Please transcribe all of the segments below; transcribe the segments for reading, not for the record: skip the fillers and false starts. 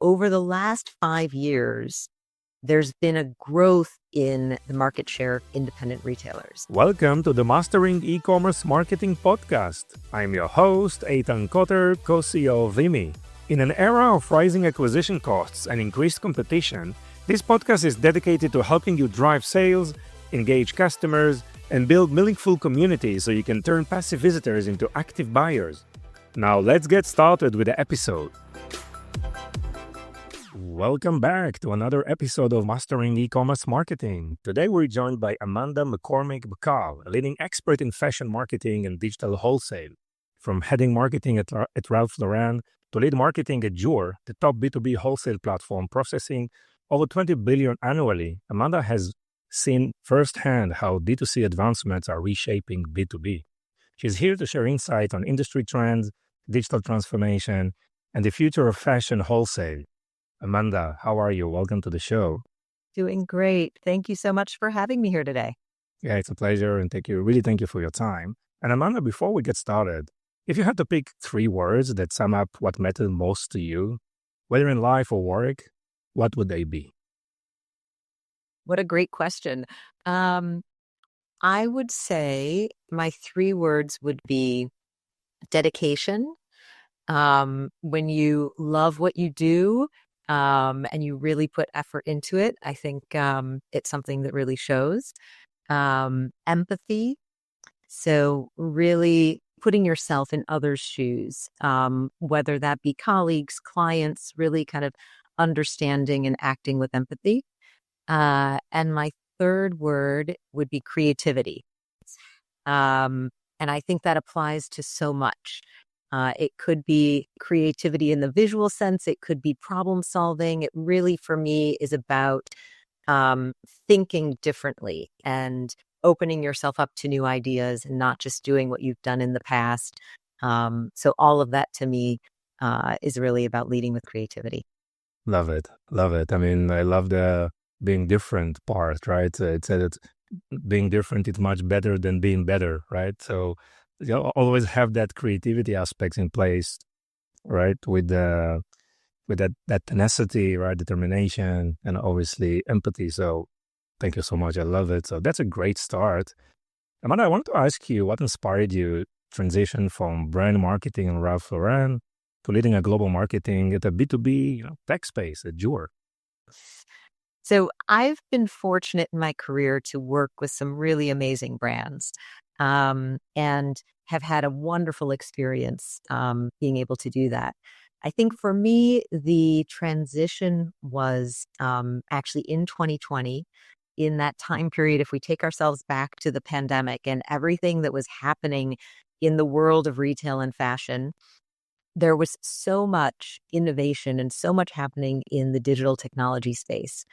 over the last 5 years, there's been a growth in the market share of independent retailers. Welcome to the Mastering E-commerce Marketing Podcast. I'm your host, Eitan Koter, co-CEO of Vimy. In an era of rising acquisition costs and increased competition, this podcast is dedicated to helping you drive sales, engage customers, and build meaningful communities so you can turn passive visitors into active buyers. Now let's get started with the episode. Welcome back to another episode of Mastering E-commerce Marketing. Today we're joined by Amanda McCormick Bacal, a leading expert in fashion marketing and digital wholesale. From heading marketing at Ralph Lauren to lead marketing at Joor, the top B2B wholesale platform processing over $20 billion annually, Amanda has seen firsthand how D2C advancements are reshaping B2B. She's here to share insight on industry trends, digital transformation, and the future of fashion wholesale. Amanda, how are you? Welcome to the show. Doing great. Thank you so much for having me here today. Yeah, it's a pleasure, and thank you for your time. And Amanda, before we get started, if you had to pick 3 words that sum up what mattered most to you, whether in life or work, what would they be? What a great question. I would say my 3 words would be dedication. When you love what you do, and you really put effort into it, I think it's something that really shows. Empathy. So really putting yourself in others' shoes, whether that be colleagues, clients, really kind of understanding and acting with empathy. And my 3rd word would be creativity. And I think that applies to so much. It could be creativity in the visual sense. It could be problem solving. It really, for me, is about thinking differently and opening yourself up to new ideas and not just doing what you've done in the past. So all of that to me is really about leading with creativity. Love it. Love it. I mean, I love the being different part, right? It said that being different is much better than being better, right? So you always have that creativity aspects in place, right? With that tenacity, right? Determination, and obviously empathy. So thank you so much. I love it. So that's a great start. Amanda, I want to ask you, what inspired you transition from brand marketing in Ralph Lauren to leading a global marketing at a B2B tech space at Joor? So I've been fortunate in my career to work with some really amazing brands, and have had a wonderful experience being able to do that. I think for me, the transition was actually in 2020. In that time period, if we take ourselves back to the pandemic and everything that was happening in the world of retail and fashion, there was so much innovation and so much happening in the digital technology space.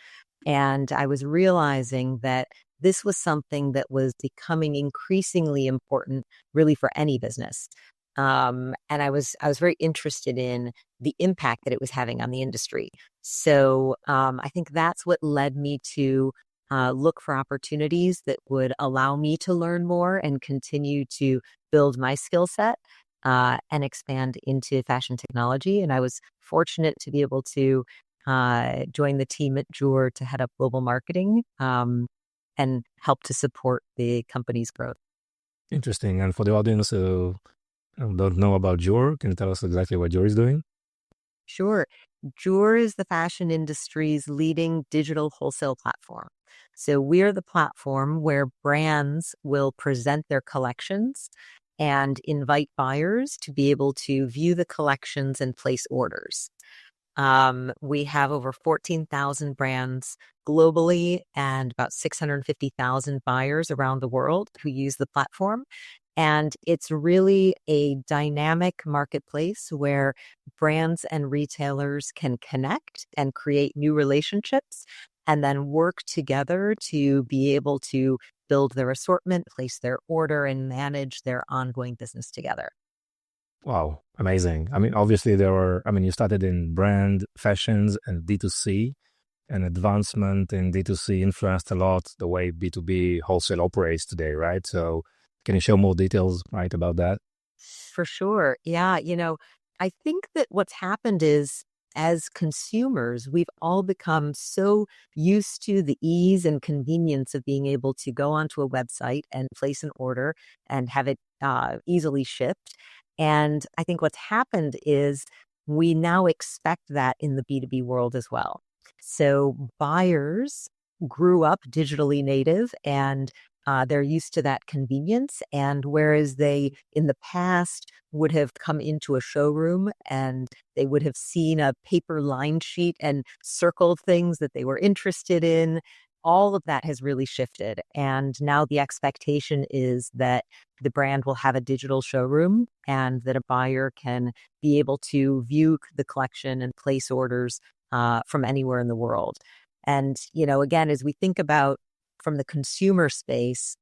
And I was realizing that this was something that was becoming increasingly important really for any business. And I was very interested in the impact that it was having on the industry. So I think that's what led me to look for opportunities that would allow me to learn more and continue to build my skill set and expand into fashion technology. And I was fortunate to be able to join the team at Joor to head up global marketing and help to support the company's growth. Interesting. And for the audience who don't know about Joor, can you tell us exactly what Joor is doing? Sure. Joor is the fashion industry's leading digital wholesale platform. So we're the platform where brands will present their collections and invite buyers to be able to view the collections and place orders. We have over 14,000 brands globally and about 650,000 buyers around the world who use the platform. And it's really a dynamic marketplace where brands and retailers can connect and create new relationships and then work together to be able to build their assortment, place their order, and manage their ongoing business together. Wow, amazing. I mean, obviously you started in brand, fashions, and D2C, and advancement in D2C influenced a lot the way B2B wholesale operates today, right? So can you share more details, right, about that? For sure. Yeah. I think that what's happened is as consumers, we've all become so used to the ease and convenience of being able to go onto a website and place an order and have it easily shipped. And I think what's happened is we now expect that in the B2B world as well. So buyers grew up digitally native and they're used to that convenience. And whereas they in the past would have come into a showroom and they would have seen a paper line sheet and circled things that they were interested in, all of that has really shifted. And now the expectation is that the brand will have a digital showroom and that a buyer can be able to view the collection and place orders from anywhere in the world. And, again, as we think about from the consumer space,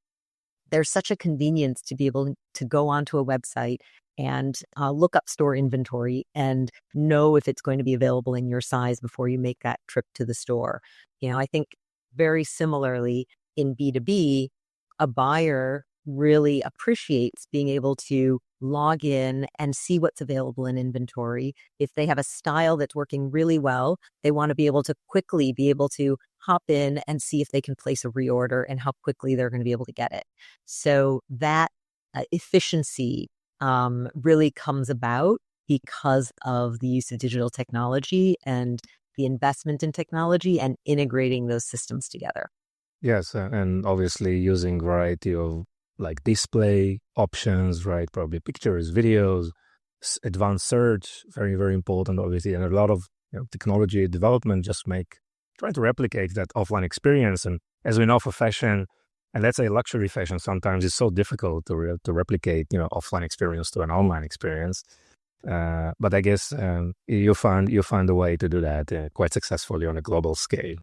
there's such a convenience to be able to go onto a website and look up store inventory and know if it's going to be available in your size before you make that trip to the store. I think very similarly in B2B, a buyer really appreciates being able to log in and see what's available in inventory. If they have a style that's working really well, they want to be able to quickly be able to hop in and see if they can place a reorder and how quickly they're going to be able to get it. So that efficiency really comes about because of the use of digital technology and the investment in technology and integrating those systems together. Yes, and obviously using variety of like display options, right? Probably pictures, videos, advanced search, very, very important, obviously, and a lot of technology development just try to replicate that offline experience. And as we know, for fashion, and let's say luxury fashion, sometimes it's so difficult to replicate, offline experience to an online experience. But I guess you find a way to do that quite successfully on a global scale.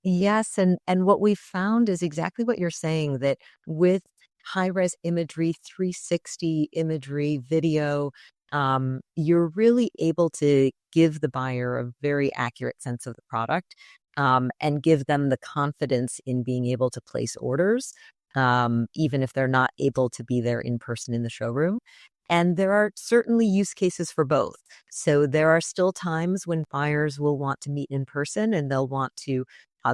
Yes, and what we found is exactly what you're saying, that with high-res imagery, 360 imagery, video, you're really able to give the buyer a very accurate sense of the product, and give them the confidence in being able to place orders, even if they're not able to be there in person in the showroom. And there are certainly use cases for both. So there are still times when buyers will want to meet in person and they'll want to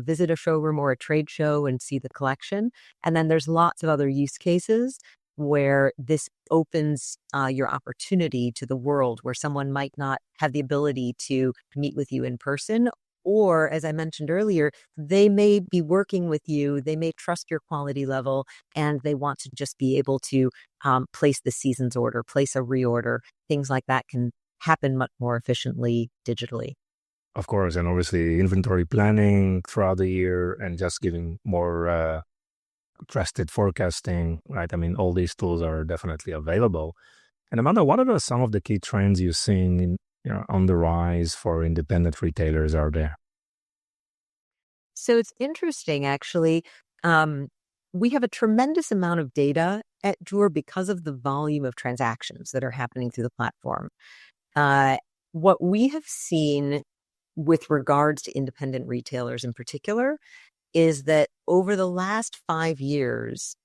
visit a showroom or a trade show and see the collection. And then there's lots of other use cases where this opens your opportunity to the world, where someone might not have the ability to meet with you in person. Or, as I mentioned earlier, they may be working with you, they may trust your quality level, and they want to just be able to place the season's order, place a reorder. Things like that can happen much more efficiently digitally. Of course, and obviously inventory planning throughout the year and just giving more trusted forecasting, right? I mean, all these tools are definitely available. And Amanda, what are some of the key trends you've seen on the rise for independent retailers out there? So it's interesting, actually. We have a tremendous amount of data at Joor because of the volume of transactions that are happening through the platform. What we have seen with regards to independent retailers in particular is that over the last 5 years,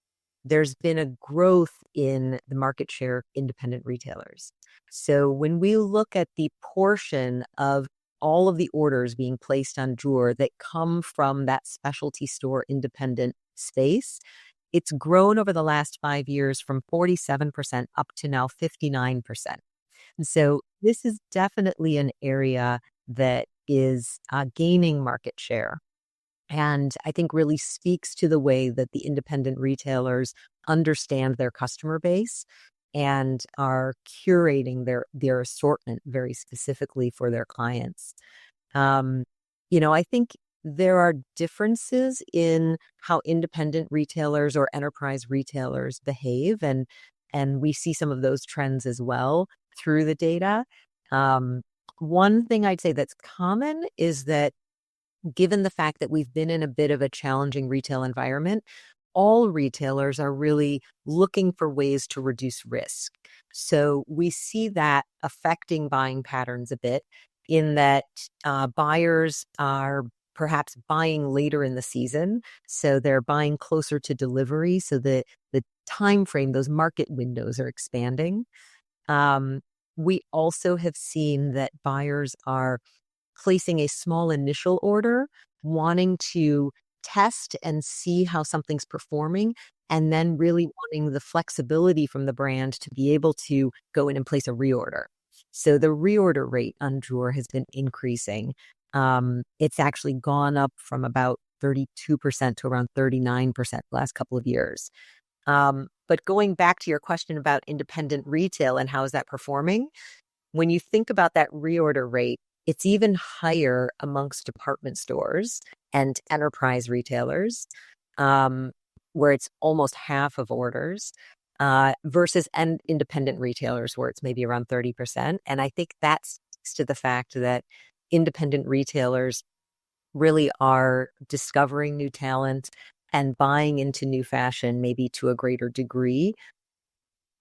there's been a growth in the market share of independent retailers. So when we look at the portion of all of the orders being placed on Joor that come from that specialty store independent space, it's grown over the last 5 years from 47% up to now 59%. And so this is definitely an area that is gaining market share. And I think really speaks to the way that the independent retailers understand their customer base and are curating their assortment very specifically for their clients. Um, I think there are differences in how independent retailers or enterprise retailers behave, and we see some of those trends as well through the data. One thing I'd say that's common is that given the fact that we've been in a bit of a challenging retail environment, all retailers are really looking for ways to reduce risk. So we see that affecting buying patterns a bit in that buyers are perhaps buying later in the season. So they're buying closer to delivery. So the time frame, those market windows are expanding. We also have seen that buyers are placing a small initial order, wanting to test and see how something's performing, and then really wanting the flexibility from the brand to be able to go in and place a reorder. So the reorder rate on Joor has been increasing. It's actually gone up from about 32% to around 39% the last couple of years. But going back to your question about independent retail and how is that performing, when you think about that reorder rate, it's even higher amongst department stores and enterprise retailers, where it's almost half of orders, versus independent retailers where it's maybe around 30%. And I think that speaks to the fact that independent retailers really are discovering new talent and buying into new fashion, maybe to a greater degree,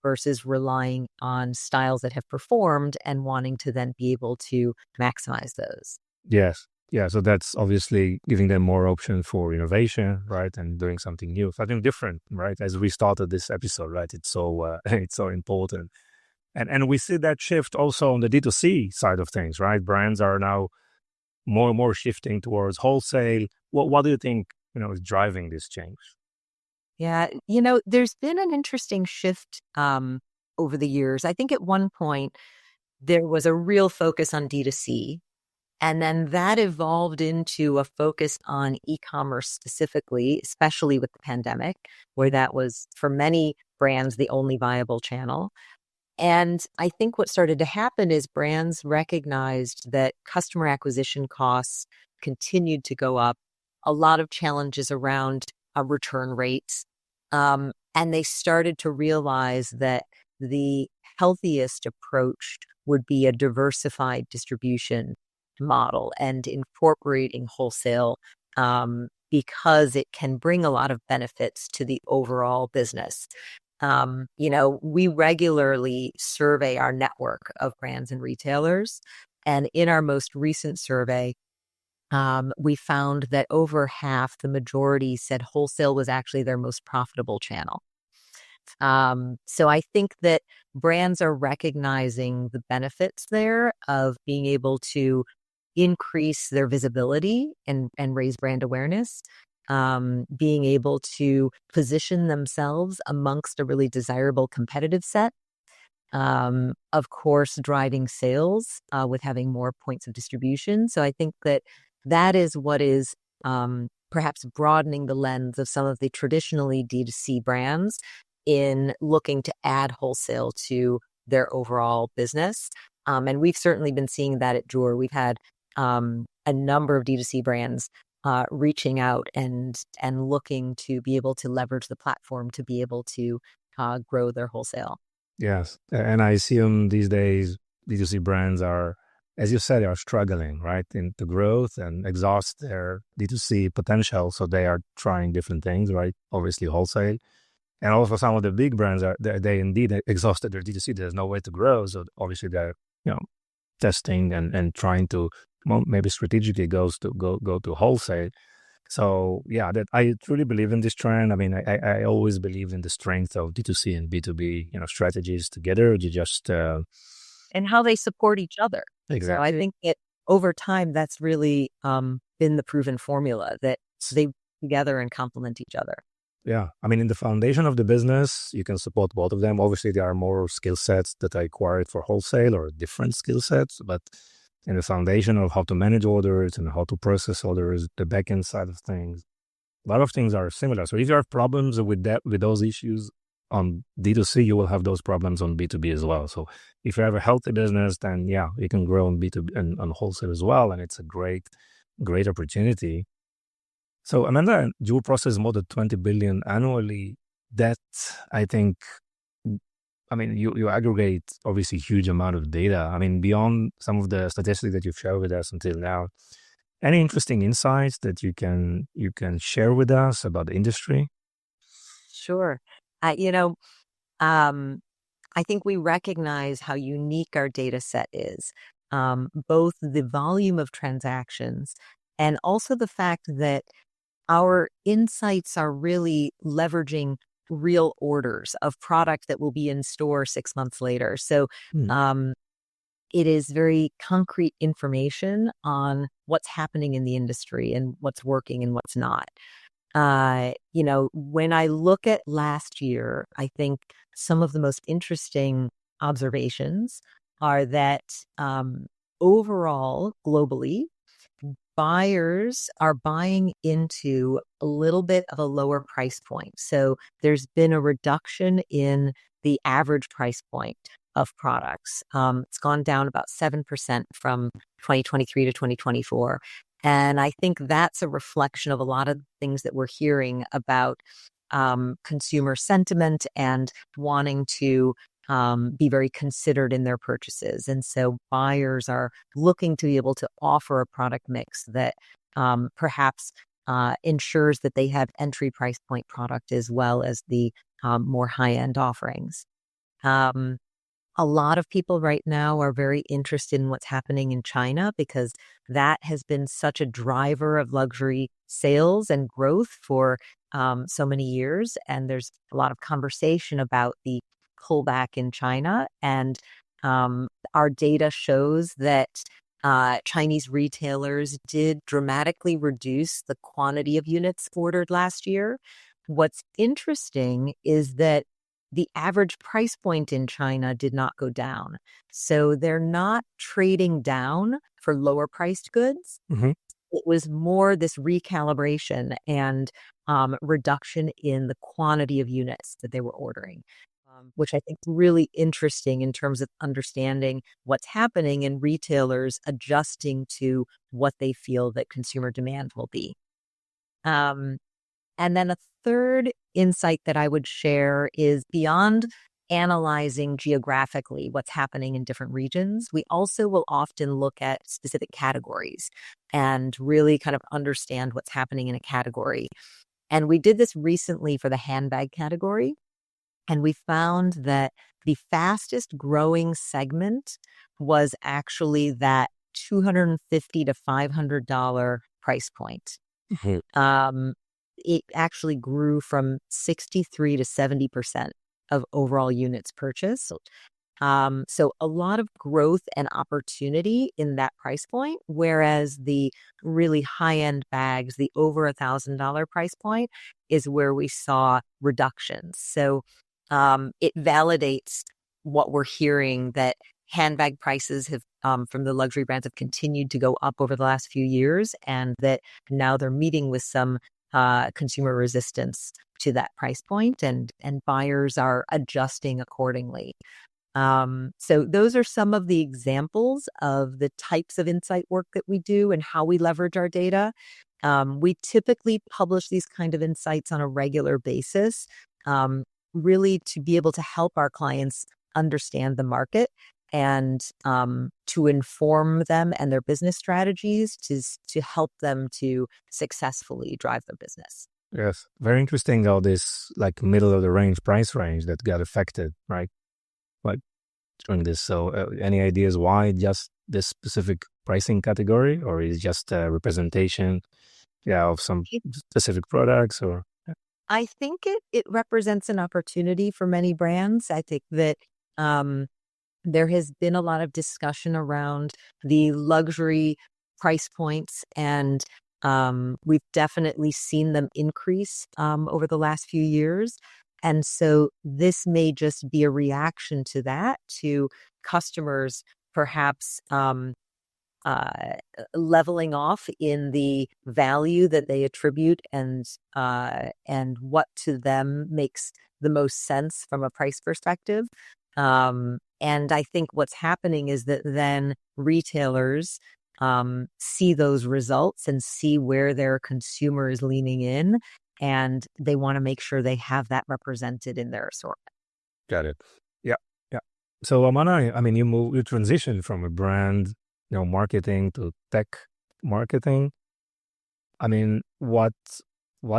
versus relying on styles that have performed and wanting to then be able to maximize those. Yes. Yeah. So that's obviously giving them more option for innovation, right? And doing something new, something different, right? As we started this episode, right? It's so, it's so important. And we see that shift also on the D2C side of things, right? Brands are now more and more shifting towards wholesale. What do you think, is driving this change? Yeah, there's been an interesting shift over the years. I think at one point there was a real focus on D2C, and then that evolved into a focus on e-commerce specifically, especially with the pandemic, where that was for many brands the only viable channel. And I think what started to happen is brands recognized that customer acquisition costs continued to go up, a lot of challenges around return rates. And they started to realize that the healthiest approach would be a diversified distribution model and incorporating wholesale, because it can bring a lot of benefits to the overall business. We regularly survey our network of brands and retailers. And in our most recent survey, we found that over half, the majority said wholesale was actually their most profitable channel. So I think that brands are recognizing the benefits there of being able to increase their visibility and raise brand awareness, being able to position themselves amongst a really desirable competitive set. Of course, driving sales with having more points of distribution. So I think that is what is perhaps broadening the lens of some of the traditionally D2C brands in looking to add wholesale to their overall business. And we've certainly been seeing that at Joor. We've had a number of D2C brands reaching out and looking to be able to leverage the platform to be able to grow their wholesale. Yes. And I assume these days, D2C brands are, as you said, they are struggling, right, into growth and exhaust their D2C potential. So they are trying different things, right? Obviously, wholesale. And also some of the big brands they indeed exhausted their D2C. There's no way to grow. So obviously they're, testing and trying to maybe strategically go to wholesale. So yeah, that I truly believe in this trend. I mean, I always believe in the strength of D2C and B2B, strategies together. You just and how they support each other. exactly. So I think over time, that's really been the proven formula that they together and complement each other. Yeah. I mean, in the foundation of the business, you can support both of them. Obviously, there are more skill sets that I acquired for wholesale or different skill sets, but in the foundation of how to manage orders and how to process orders, the back-end side of things, a lot of things are similar. So if you have problems with those issues on D2C, you will have those problems on B2B as well. So if you have a healthy business, then yeah, you can grow on B2B and on wholesale as well. And it's a great opportunity. So Amanda, Joor processes more than 20 billion annually. That I think, I mean, you aggregate obviously huge amount of data. I mean, beyond some of the statistics that you've shared with us until now, any interesting insights that you can share with us about the industry? Sure. I think we recognize how unique our data set is, both the volume of transactions and also the fact that our insights are really leveraging real orders of product that will be in store 6 months later. So it is very concrete information on what's happening in the industry and what's working and what's not. When I look at last year, I think some of the most interesting observations are that overall, globally, buyers are buying into a little bit of a lower price point. So there's been a reduction in the average price point of products. It's gone down about 7% from 2023 to 2024. And I think that's a reflection of a lot of things that we're hearing about consumer sentiment and wanting to be very considered in their purchases. And so buyers are looking to be able to offer a product mix that perhaps ensures that they have entry price point product as well as the more high-end offerings. A lot of people right now are very interested in what's happening in China because that has been such a driver of luxury sales and growth for so many years. And there's a lot of conversation about the pullback in China. And our data shows that Chinese retailers did dramatically reduce the quantity of units ordered last year. What's interesting is that the average price point in China did not go down. So they're not trading down for lower priced goods. Mm-hmm. It was more this recalibration and reduction in the quantity of units that they were ordering, which I think is really interesting in terms of understanding what's happening and retailers adjusting to what they feel that consumer demand will be. And then a third insight that I would share is beyond analyzing geographically what's happening in different regions, we also will often look at specific categories and really kind of understand what's happening in a category. And we did this recently for the handbag category. And we found that the fastest growing segment was actually that $250 to $500 price point. Mm-hmm. It actually grew from 63 to 70% of overall units purchased. So a lot of growth and opportunity in that price point, whereas the really high-end bags, the over $1,000 price point, is where we saw reductions. So it validates what we're hearing, that handbag prices have from the luxury brands have continued to go up over the last few years, and that now they're meeting with some consumer resistance to that price point, and buyers are adjusting accordingly. So those are some of the examples of the types of insight work that we do and how we leverage our data. We typically publish these kind of insights on a regular basis, really to be able to help our clients understand the market and to inform them and their business strategies to help them to successfully drive their business. Yes, very interesting how this like middle of the range price range that got affected, right? Like during this. So any ideas why just this specific pricing category, or is just a representation, of some specific products, or? I think it represents an opportunity for many brands. I think that there has been a lot of discussion around the luxury price points, and we've definitely seen them increase over the last few years. And so this may just be a reaction to that, to customers perhaps leveling off in the value that they attribute and what to them makes the most sense from a price perspective. And I think what's happening is that then retailers see those results and see where their consumer is leaning in, and they want to make sure they have that represented in their assortment. Got it. Yeah, yeah. So Amanda, I mean, you transitioned from a brand, marketing to tech marketing. I mean, what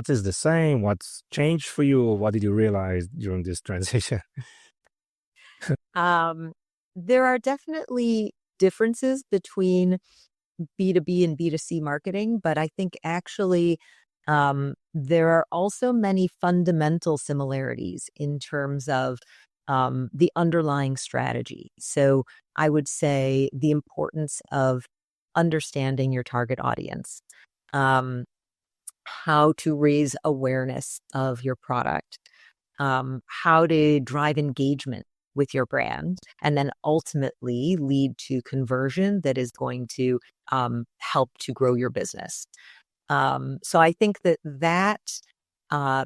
is the same? What's changed for you? What did you realize during this transition? There are definitely differences between B2B and B2C marketing, but I think actually there are also many fundamental similarities in terms of the underlying strategy. So I would say the importance of understanding your target audience, how to raise awareness of your product, how to drive engagement with your brand, and then ultimately lead to conversion that is going to help to grow your business. So I think that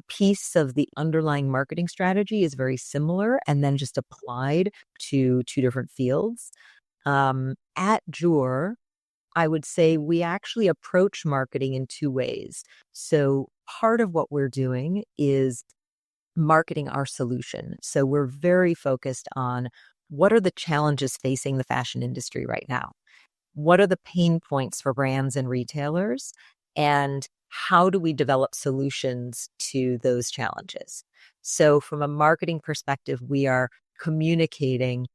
piece of the underlying marketing strategy is very similar and then just applied to two different fields. At Joor, I would say we actually approach marketing in two ways. So part of what we're doing is marketing our solution. So we're very focused on what are the challenges facing the fashion industry right now? What are the pain points for brands and retailers? And how do we develop solutions to those challenges? So from a marketing perspective, we are communicating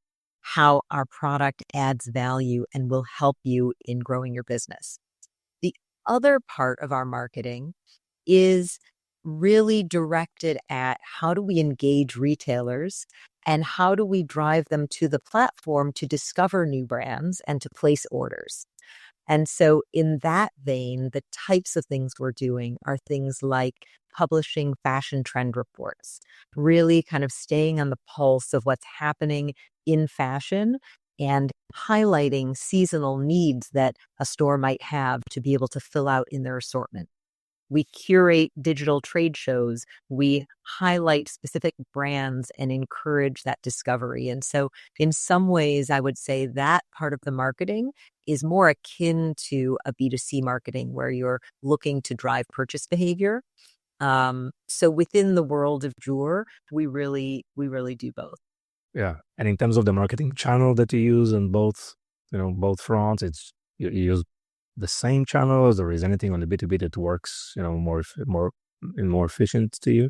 how our product adds value and will help you in growing your business. The other part of our marketing is really directed at how do we engage retailers and how do we drive them to the platform to discover new brands and to place orders. And so in that vein, the types of things we're doing are things like publishing fashion trend reports, really kind of staying on the pulse of what's happening in fashion and highlighting seasonal needs that a store might have to be able to fill out in their assortment. We curate digital trade shows. We highlight specific brands and encourage that discovery. And so in some ways, I would say that part of the marketing is more akin to a B2C marketing where you're looking to drive purchase behavior. So within the world of Joor, we really do both. Yeah. And in terms of the marketing channel that you use on both fronts, you use the same channels, or is anything on the B2B that works, more efficient to you?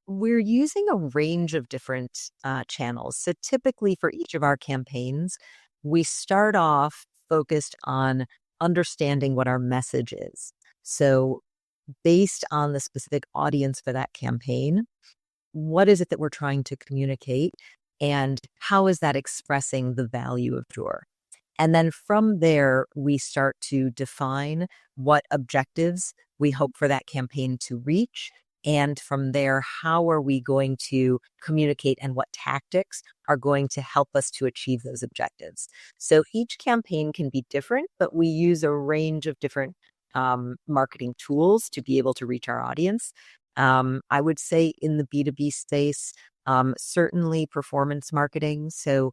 We're using a range of different channels. So typically for each of our campaigns, we start off focused on understanding what our message is. So based on the specific audience for that campaign, what is it that we're trying to communicate and how is that expressing the value of Joor? And then from there, we start to define what objectives we hope for that campaign to reach. And from there, how are we going to communicate and what tactics are going to help us to achieve those objectives? So each campaign can be different, but we use a range of different marketing tools to be able to reach our audience. I would say in the B2B space, certainly performance marketing. So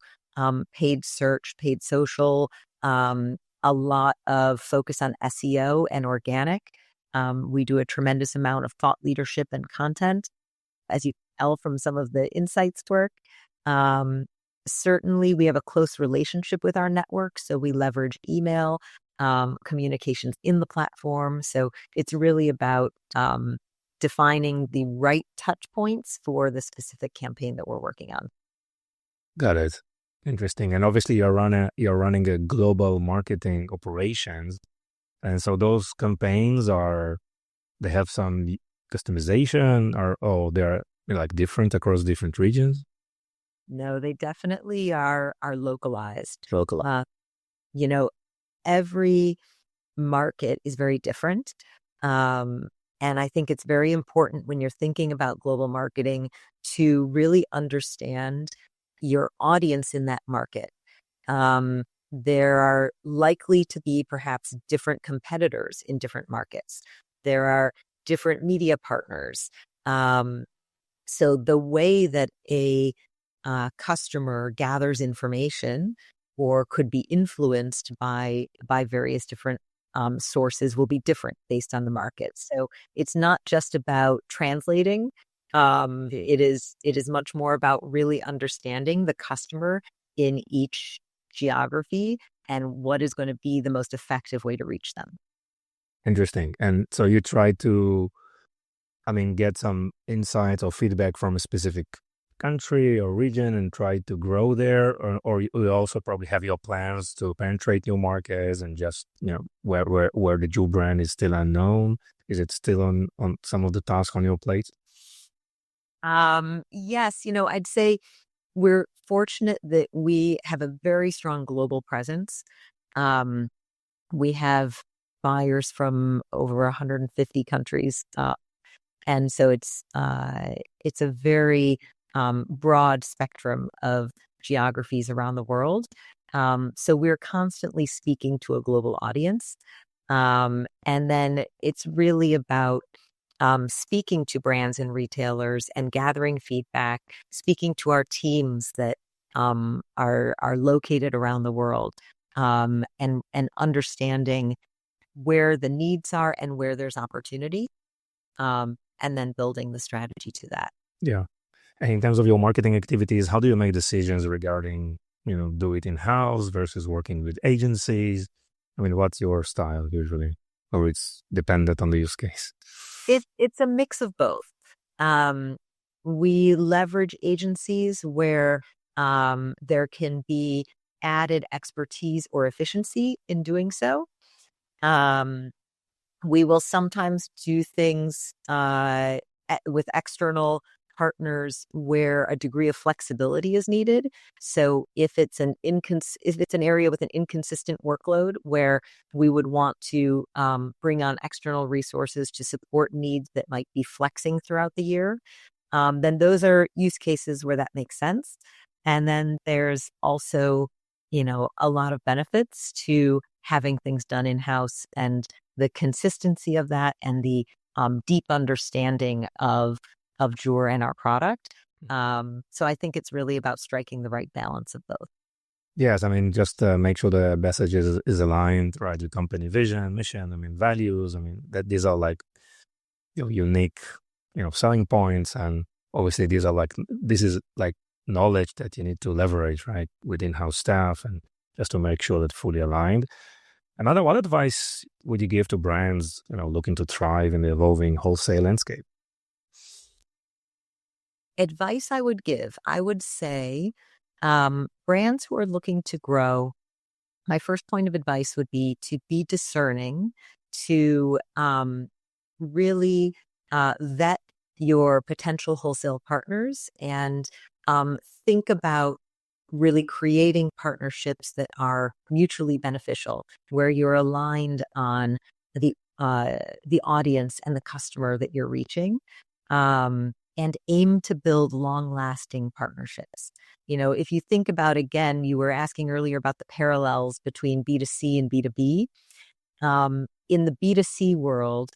paid search, paid social, a lot of focus on SEO and organic. We do a tremendous amount of thought leadership and content, as you can tell from some of the insights work. Certainly, we have a close relationship with our network, so we leverage email, communications in the platform. So it's really about defining the right touch points for the specific campaign that we're working on. Got it. Interesting. And obviously you're running a global marketing operations. And so those campaigns they have some customization they're like different across different regions? No, they definitely are localized. Local. Every market is very different. And I think it's very important when you're thinking about global marketing to really understand your audience in that market. There are likely to be perhaps different competitors in different markets. There are different media partners. So the way that a customer gathers information or could be influenced by various different sources will be different based on the market. So it's not just about translating. It is much more about really understanding the customer in each geography and what is going to be the most effective way to reach them. Interesting. And so you try to, get some insights or feedback from a specific country or region and try to grow there, or you also probably have your plans to penetrate new markets and just, where the Joor brand is still unknown. Is it still on some of the tasks on your plate? Yes, I'd say we're fortunate that we have a very strong global presence. Um, we have buyers from over 150 countries, and so it's a very broad spectrum of geographies around the world. So we're constantly speaking to a global audience. And then it's really about speaking to brands and retailers and gathering feedback, speaking to our teams that are located around the world, and understanding where the needs are and where there's opportunity, and then building the strategy to that. Yeah. And in terms of your marketing activities, how do you make decisions regarding, do it in-house versus working with agencies? I mean, what's your style usually? Or it's dependent on the use case? It's a mix of both. Um, we leverage agencies where there can be added expertise or efficiency in doing so. Um, we will sometimes do things with external partners where a degree of flexibility is needed. So if it's if it's an area with an inconsistent workload where we would want to bring on external resources to support needs that might be flexing throughout the year, then those are use cases where that makes sense. And then there's also, a lot of benefits to having things done in-house, and the consistency of that, and the deep understanding of Joor and our product. So I think it's really about striking the right balance of both. Yes, I mean, just make sure the message is aligned, right? With company vision, mission, I mean, values. I mean, that these are like unique, selling points. And obviously this is like knowledge that you need to leverage, right? With in-house staff, and just to make sure that fully aligned. What advice would you give to brands, looking to thrive in the evolving wholesale landscape? Advice I would give, I would say, brands who are looking to grow, my first point of advice would be to be discerning, to really vet your potential wholesale partners, and think about really creating partnerships that are mutually beneficial, where you're aligned on the audience and the customer that you're reaching, and aim to build long-lasting partnerships. If you think about, again, you were asking earlier about the parallels between B2C and B2B. In the B2C world,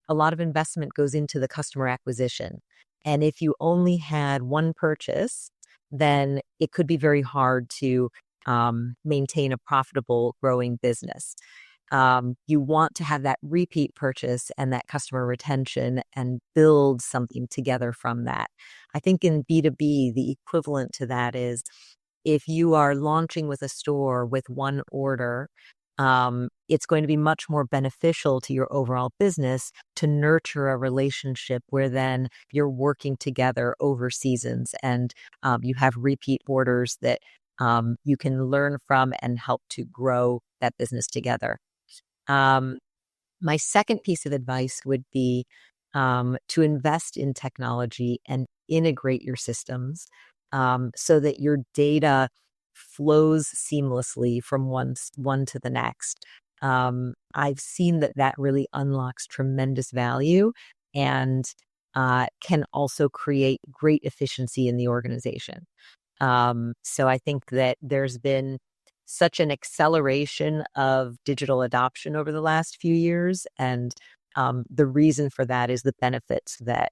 a lot of investment goes into the customer acquisition. And if you only had one purchase, then it could be very hard to maintain a profitable, growing business. You want to have that repeat purchase and that customer retention and build something together from that. I think in B2B, the equivalent to that is if you are launching with a store with one order, it's going to be much more beneficial to your overall business to nurture a relationship where then you're working together over seasons, and you have repeat orders that you can learn from and help to grow that business together. My second piece of advice would be to invest in technology and integrate your systems, so that your data flows seamlessly from one to the next. I've seen that really unlocks tremendous value, and can also create great efficiency in the organization. So I think that there's been such an acceleration of digital adoption over the last few years, and the reason for that is the benefits that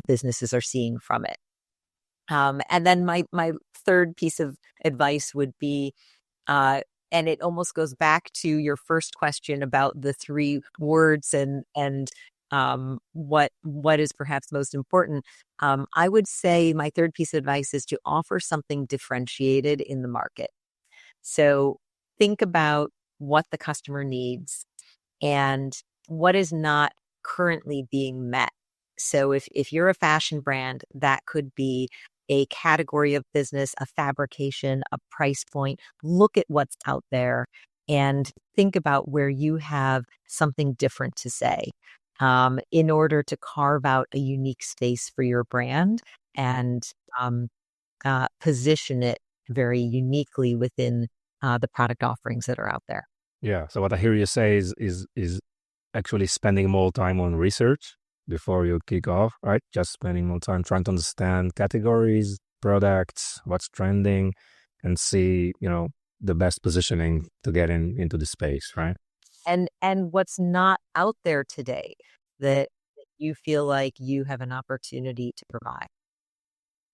businesses are seeing from it. And then my third piece of advice would be, and it almost goes back to your first question about the three words and what is perhaps most important. I would say my third piece of advice is to offer something differentiated in the market. So think about what the customer needs and what is not currently being met. So if you're a fashion brand, that could be a category of business, a fabrication, a price point. Look at what's out there and think about where you have something different to say, in order to carve out a unique space for your brand, and position it very uniquely within the product offerings that are out there. Yeah. So what I hear you say is actually spending more time on research before you kick off, right? Just spending more time trying to understand categories, products, what's trending, and see, the best positioning to get into the space, right? And what's not out there today that you feel like you have an opportunity to provide.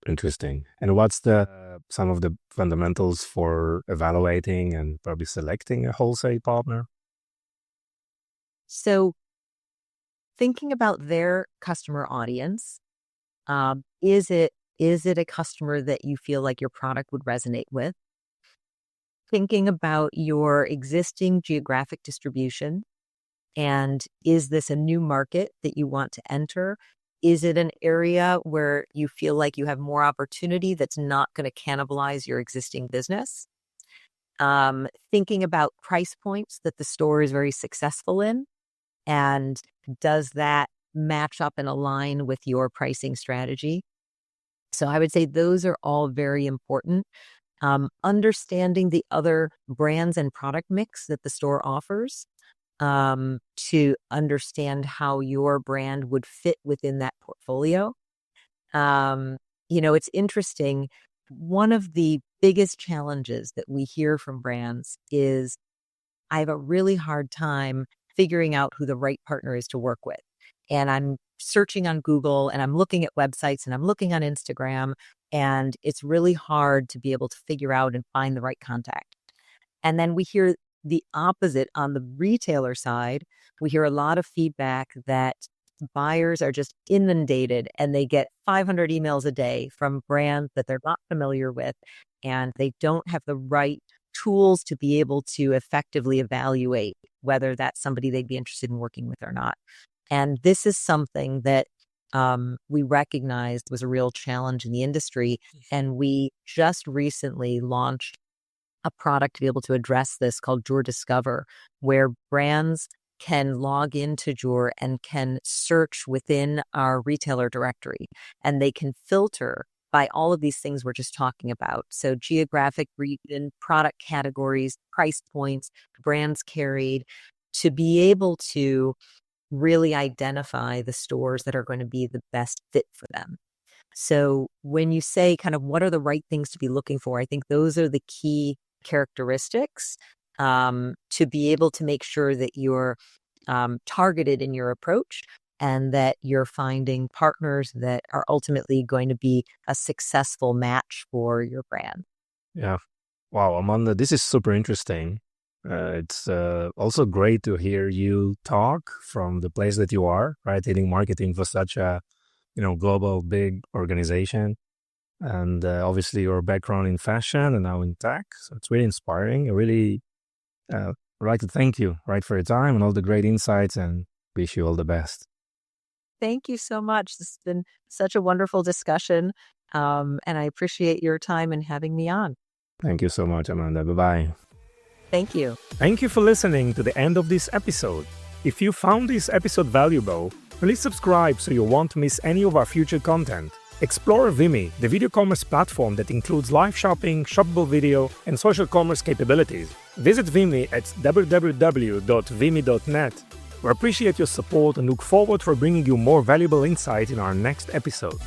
Interesting. And what's some of the fundamentals for evaluating and probably selecting a wholesale partner? So thinking about their customer audience, is it a customer that you feel like your product would resonate with? Thinking about your existing geographic distribution, and is this a new market that you want to enter? Is it an area where you feel like you have more opportunity that's not going to cannibalize your existing business? Thinking about price points that the store is very successful in, and does that match up and align with your pricing strategy? So I would say those are all very important. Understanding the other brands and product mix that the store offers, to understand how your brand would fit within that portfolio. It's interesting. One of the biggest challenges that we hear from brands is, I have a really hard time figuring out who the right partner is to work with. And I'm searching on Google, and I'm looking at websites, and I'm looking on Instagram, and it's really hard to be able to figure out and find the right contact. And then we hear the opposite on the retailer side. We hear a lot of feedback that buyers are just inundated, and they get 500 emails a day from brands that they're not familiar with, and they don't have the right tools to be able to effectively evaluate whether that's somebody they'd be interested in working with or not. And this is something that we recognized was a real challenge in the industry. And we just recently launched a product to be able to address this called Joor Discover, where brands can log into Joor and can search within our retailer directory, and they can filter by all of these things we're just talking about. So geographic region, product categories, price points, brands carried, to be able to really identify the stores that are going to be the best fit for them. So when you say kind of what are the right things to be looking for, I think those are the key characteristics to be able to make sure that you're targeted in your approach, and that you're finding partners that are ultimately going to be a successful match for your brand. Yeah. Wow, Amanda, this is super interesting. It's also great to hear you talk from the place that you are, right? Leading marketing for such a, global big organization. And obviously your background in fashion and now in tech. So it's really inspiring. I really would like to thank you, right, for your time and all the great insights, and wish you all the best. Thank you so much. This has been such a wonderful discussion. And I appreciate your time and having me on. Thank you so much, Amanda. Bye-bye. Thank you. Thank you for listening to the end of this episode. If you found this episode valuable, please subscribe so you won't miss any of our future content. Explore Vimeo, the video commerce platform that includes live shopping, shoppable video, and social commerce capabilities. Visit Vimeo at www.vimeo.net. We appreciate your support and look forward for bringing you more valuable insight in our next episode.